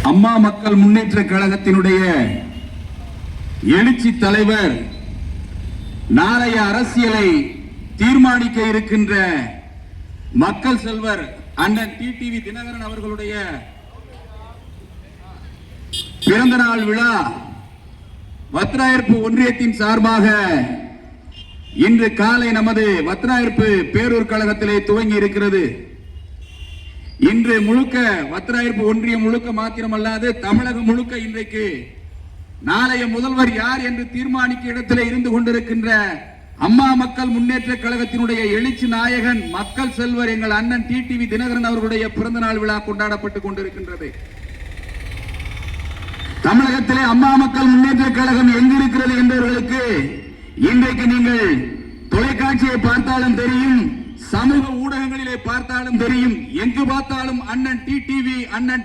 அம்மா மக்கள் முன்னேற்ற கழகத்தினுடைய எழுச்சி தலைவர் நாளைய அரசியலை தீர்மானிக்க இருக்கின்ற மக்கள் செல்வர் அண்ணன் டிடிவி தினகரன் அவர்களுடைய பிறந்த நாள் விழா வத்திராயிருப்பு ஒன்றியத்தின் சார்பாக இன்று காலை நமது வத்திராயிருப்பு பேரூர் கழகத்திலே துவங்கி இருக்கிறது. இன்று முழுக்க வத்திராயிருப்பு ஒன்றியம் முழுக்க மாத்திரமல்லாது தமிழகம் முழுக்க இன்றைக்கு நாளைய முதல்வர் யார் என்று தீர்மானிக்க இடத்திலே இருந்து கொண்டிருக்கின்ற அம்மா மக்கள் முன்னேற்ற கழகத்தினுடைய எழுச்சி நாயகன் மக்கள் செல்வர் எங்கள் அண்ணன் டிடிவி தினகரன் அவர்களுடைய பிறந்த நாள் விழா கொண்டாடப்பட்டுக் கொண்டிருக்கின்றது. தமிழகத்திலே அம்மா மக்கள் முன்னேற்ற கழகம் எங்கிருக்கிறது என்பவர்களுக்கு இன்றைக்கு நீங்கள் தொலைக்காட்சியை பார்த்தாலும் தெரியும், சமூக ஊடகங்களிலே பார்த்தாலும் தெரியும், எங்கு பார்த்தாலும் அண்ணன்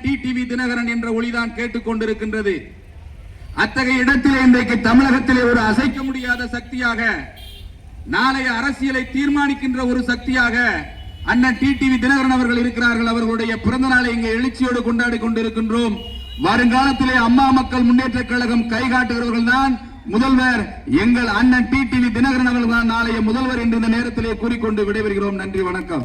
டிடிவி தினகரன் என்ற ஒளிதான் கேட்டுக் கொண்டிருக்கின்றது. அத்தகைய இடத்திலே இன்றைக்கு தமிழகத்திலே ஒரு அசைக்க முடியாத சக்தியாக, நாளைய அரசியலை தீர்மானிக்கின்ற ஒரு சக்தியாக அண்ணன் டிடிவி தினகரன் அவர்கள் இருக்கிறார்கள். அவர்களுடைய பிறந்த நாளை இங்கே எழுச்சியோடு கொண்டாடி கொண்டிருக்கின்றோம். வருங்காலத்திலே அம்மா மக்கள் முன்னேற்ற கழகம் கைகாட்டுகிறவர்கள் தான் முதல்வர் எங்கள் அண்ணன் டிடிவி தினகரன் அவர்கள் தான் நாளைய முதல்வர் என்று இந்த நேரத்திலே கூறிக்கொண்டு விடைபெறுகிறோம். நன்றி, வணக்கம்.